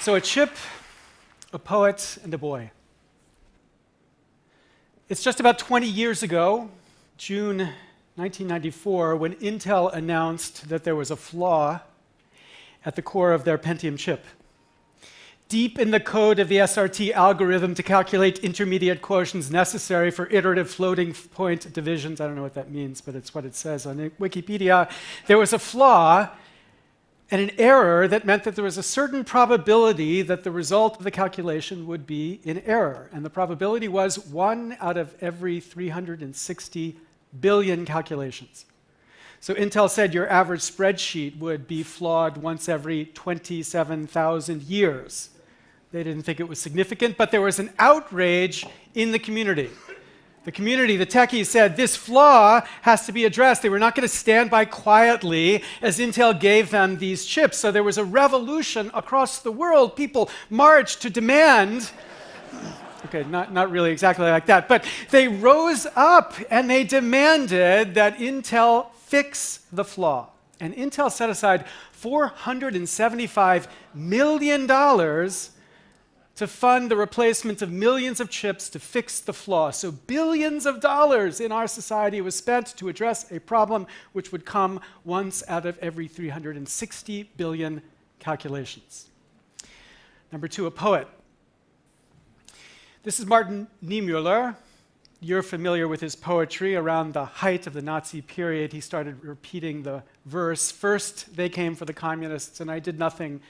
So a chip, a poet, and a boy. It's just about 20 years ago, June 1994, when Intel announced that there was a flaw at the core of their Pentium chip. Deep in the code of the SRT algorithm to calculate intermediate quotients necessary for iterative floating point divisions, I don't know what that means, but it's what it says on Wikipedia, there was a flaw and an error that meant that there was a certain probability that the result of the calculation would be in error. And the probability was 1 out of every 360 billion calculations. So Intel said your average spreadsheet would be flawed once every 27,000 years. They didn't think it was significant, but there was an outrage in the community. The community, the techies, said this flaw has to be addressed. They were not going to stand by quietly as Intel gave them these chips. So there was a revolution across the world. People marched to demand, okay, not really exactly like that, but they rose up and they demanded that Intel fix the flaw. And Intel set aside $475 million to fund the replacement of millions of chips to fix the flaw. So billions of dollars in our society was spent to address a problem which would come once out of every 360 billion calculations. Number 2, a poet. This is Martin Niemöller. You're familiar with his poetry. Around the height of the Nazi period, he started repeating the verse, "First they came for the communists, and I did nothing,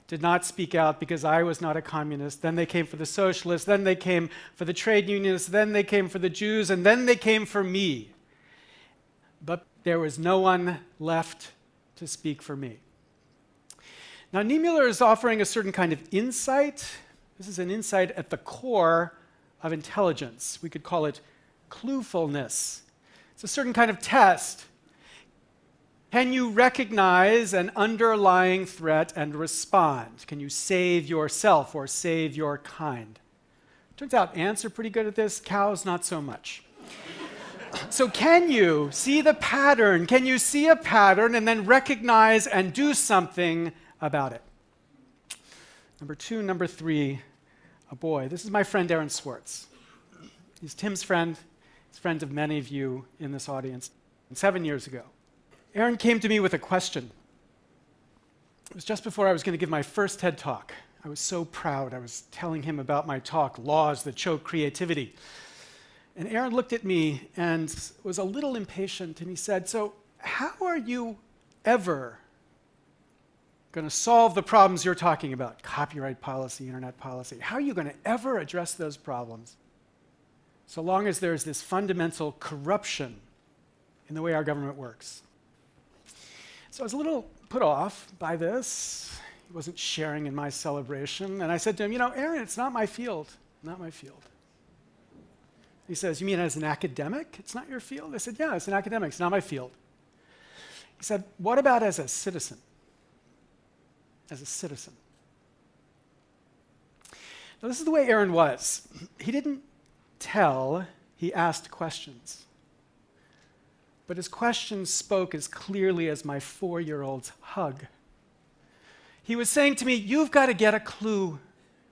did not speak out because I was not a communist. Then they came for the socialists, then they came for the trade unionists, then they came for the Jews, and then they came for me. But there was no one left to speak for me." Now, Niemöller is offering a certain kind of insight. This is an insight at the core of intelligence. We could call it cluefulness. It's a certain kind of test. Can you recognize an underlying threat and respond? Can you save yourself or save your kind? Turns out ants are pretty good at this, cows not so much. So can you see the pattern? Can you see a pattern and then recognize and do something about it? Number 2, number 3, a boy. This is my friend Aaron Swartz. He's Tim's friend. He's a friend of many of you in this audience. 7 years ago, Aaron came to me with a question. It was just before I was going to give my first TED Talk. I was so proud. I was telling him about my talk, Laws That Choke Creativity. And Aaron looked at me and was a little impatient, and he said, "So how are you ever going to solve the problems you're talking about? Copyright policy, internet policy. How are you going to ever address those problems so long as there's this fundamental corruption in the way our government works?" So I was a little put off by this. He wasn't sharing in my celebration. And I said to him, Aaron, it's not my field, not my field. He says, "You mean as an academic, it's not your field?" I said, "Yeah, as an academic, it's not my field." He said, "What about as a citizen?" As a citizen. Now, this is the way Aaron was. He didn't tell, he asked questions. But his questions spoke as clearly as my 4-year-old's hug. He was saying to me, "You've got to get a clue.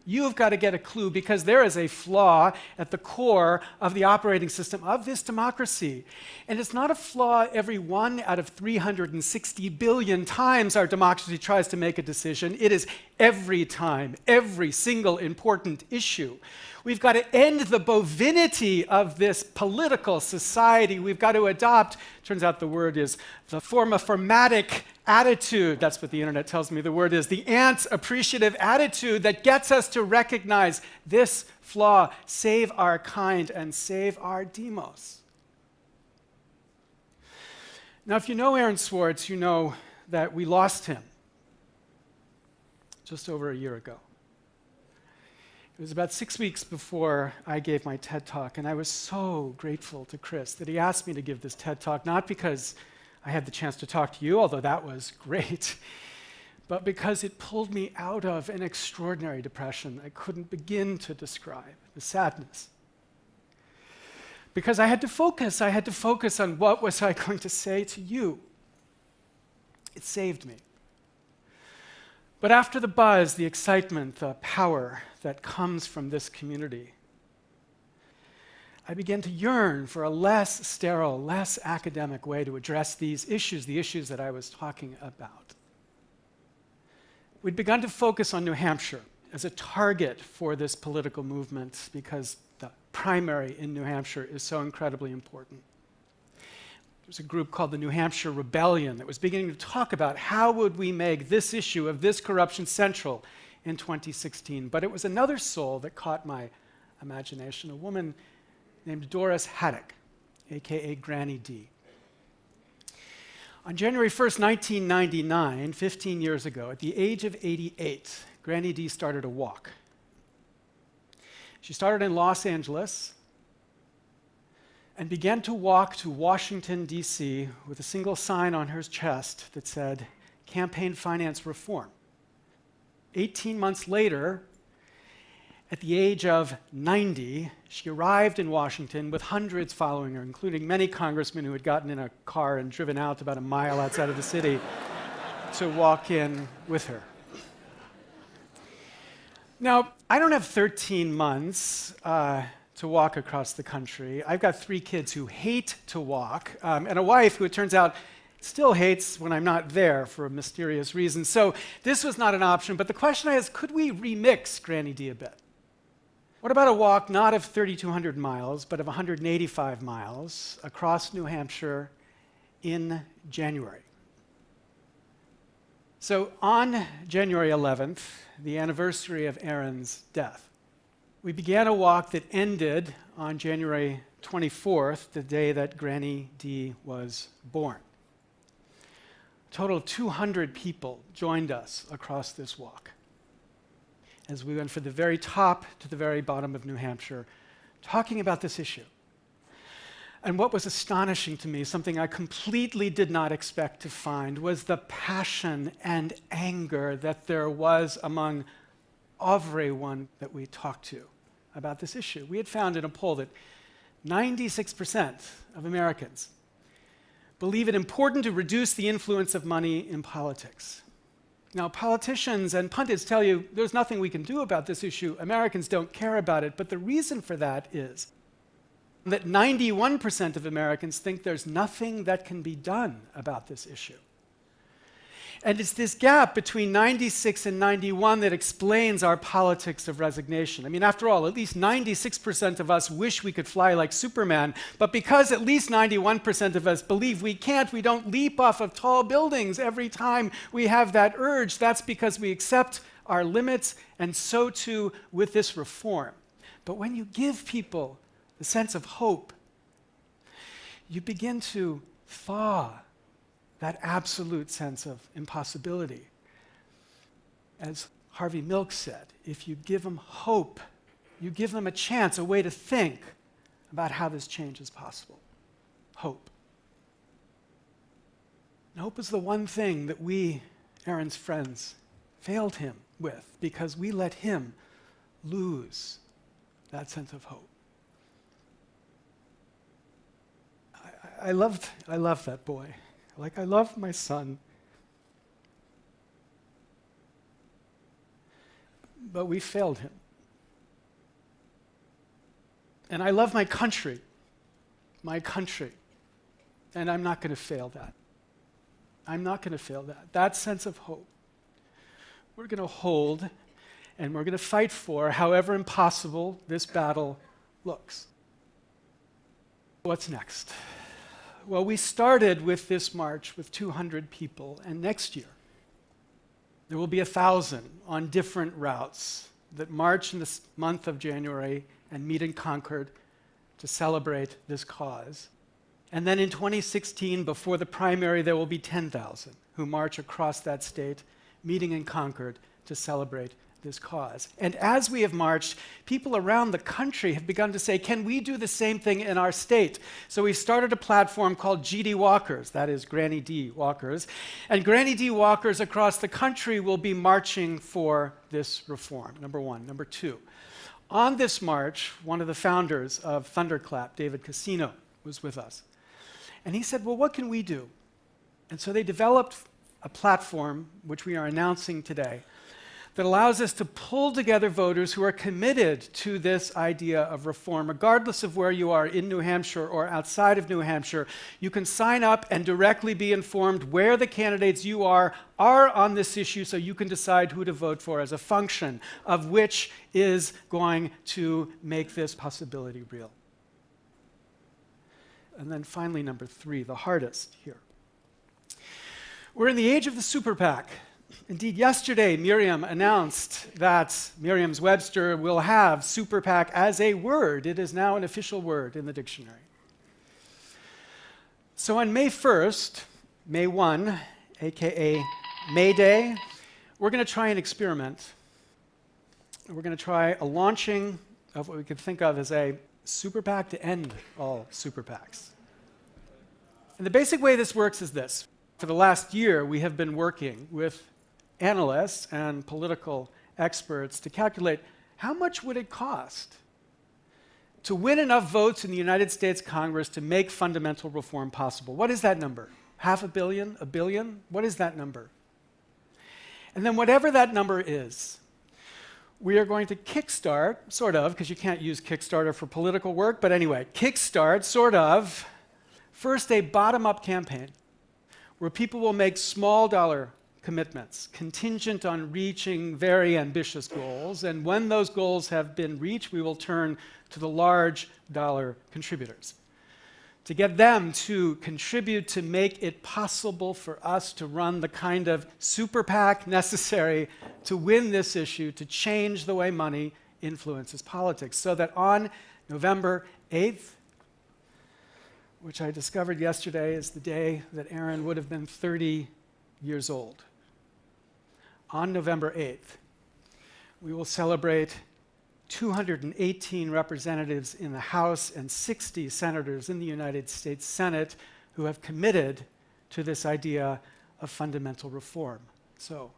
You've got to get a clue because there is a flaw at the core of the operating system of this democracy. And it's not a flaw every 1 out of 360 billion times our democracy tries to make a decision. It is every time, every single important issue. We've got to end the bovinity of this political society. We've got to adopt," turns out the word is the formatic attitude. That's what the internet tells me the word is. The ant appreciative attitude that gets us to recognize this flaw, save our kind, and save our demos. Now, if you know Aaron Swartz, you know that we lost him just over a year ago. It was about 6 weeks before I gave my TED Talk, and I was so grateful to Chris that he asked me to give this TED Talk, not because I had the chance to talk to you, although that was great, but because it pulled me out of an extraordinary depression I couldn't begin to describe, the sadness. Because I had to focus on what was I going to say to you. It saved me. But after the buzz, the excitement, the power that comes from this community, I began to yearn for a less sterile, less academic way to address these issues, the issues that I was talking about. We'd begun to focus on New Hampshire as a target for this political movement because the primary in New Hampshire is so incredibly important. There's a group called the New Hampshire Rebellion that was beginning to talk about how would we make this issue of this corruption central in 2016. But it was another soul that caught my imagination, a woman named Doris Haddock, aka Granny D. On January 1st, 1999, 15 years ago, at the age of 88, Granny D started a walk. She started in Los Angeles and began to walk to Washington, D.C. with a single sign on her chest that said, "Campaign Finance Reform." 18 months later, at the age of 90, she arrived in Washington with hundreds following her, including many congressmen who had gotten in a car and driven out about a mile outside of the city to walk in with her. Now, I don't have 13 months to walk across the country. I've got 3 kids who hate to walk, and a wife who, it turns out, still hates when I'm not there for a mysterious reason. So this was not an option, but the question is, could we remix Granny D a bit? What about a walk not of 3,200 miles, but of 185 miles across New Hampshire in January? So on January 11th, the anniversary of Aaron's death, we began a walk that ended on January 24th, the day that Granny D was born. A total of 200 people joined us across this walk as we went from the very top to the very bottom of New Hampshire, talking about this issue. And what was astonishing to me, something I completely did not expect to find, was the passion and anger that there was among everyone that we talked to about this issue. We had found in a poll that 96% of Americans believe it important to reduce the influence of money in politics. Now, politicians and pundits tell you there's nothing we can do about this issue. Americans don't care about it. But the reason for that is that 91% of Americans think there's nothing that can be done about this issue. And it's this gap between 96 and 91 that explains our politics of resignation. I mean, after all, at least 96% of us wish we could fly like Superman, but because at least 91% of us believe we can't, we don't leap off of tall buildings every time we have that urge. That's because we accept our limits, and so too with this reform. But when you give people the sense of hope, you begin to thaw that absolute sense of impossibility. As Harvey Milk said, if you give them hope, you give them a chance, a way to think about how this change is possible. Hope. And hope is the one thing that we, Aaron's friends, failed him with because we let him lose that sense of hope. I loved that boy. Like I love my son. But we failed him. And I love my country. And I'm not going to fail that. I'm not going to fail that. That sense of hope, we're going to hold and we're going to fight for, however impossible this battle looks. What's next? Well, we started with this march with 200 people, and next year there will be 1,000 on different routes that march in this month of January and meet in Concord to celebrate this cause. And then in 2016, before the primary, there will be 10,000 who march across that state, meeting in Concord to celebrate this cause. And as we have marched, people around the country have begun to say, can we do the same thing in our state? So we started a platform called GD Walkers, that is Granny D Walkers. And Granny D Walkers across the country will be marching for this reform, number one. Number two, on this march, one of the founders of Thunderclap, David Cassino, was with us. And he said, well, what can we do? And so they developed a platform, which we are announcing today, that allows us to pull together voters who are committed to this idea of reform. Regardless of where you are in New Hampshire or outside of New Hampshire, you can sign up and directly be informed where the candidates you are on this issue, so you can decide who to vote for as a function of which is going to make this possibility real. And then finally, number 3, the hardest here. We're in the age of the super PAC. Indeed, yesterday, Merriam announced that Merriam-Webster will have super PAC as a word. It is now an official word in the dictionary. So on May 1st, May 1, aka May Day, we're going to try an experiment. We're going to try a launching of what we could think of as a super PAC to end all super PACs. And the basic way this works is this. For the last year, we have been working with analysts and political experts to calculate how much would it cost to win enough votes in the United States Congress to make fundamental reform possible. What is that number? $500 million? $1 billion? What is that number? And then whatever that number is, we are going to kickstart, sort of, because you can't use Kickstarter for political work, but anyway, kickstart, sort of, first a bottom-up campaign where people will make small dollar commitments contingent on reaching very ambitious goals, and when those goals have been reached, we will turn to the large dollar contributors to get them to contribute to make it possible for us to run the kind of super PAC necessary to win this issue, to change the way money influences politics, so that on November 8th, which I discovered yesterday is the day that Aaron would have been 30 years old. On November 8th, we will celebrate 218 representatives in the House and 60 senators in the United States Senate who have committed to this idea of fundamental reform. So,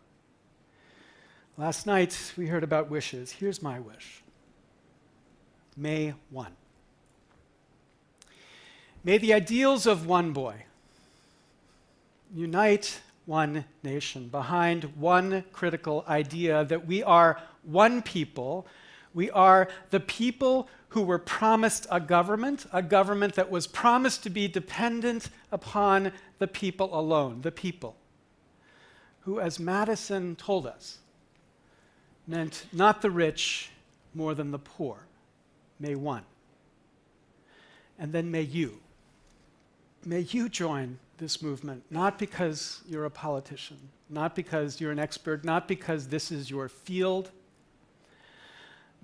last night we heard about wishes. Here's my wish. May 1. May the ideals of one boy unite one nation behind one critical idea that we are one people. We are the people who were promised a government that was promised to be dependent upon the people alone, the people, who, as Madison told us, meant not the rich more than the poor. May 1. And then may you. May you join this movement, not because you're a politician, not because you're an expert, not because this is your field,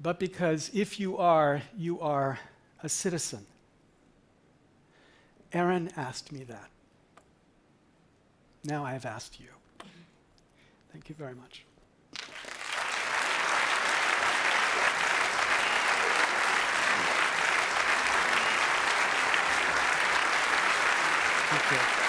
but because if you are a citizen. Aaron asked me that. Now I have asked you. Thank you very much. Thank you.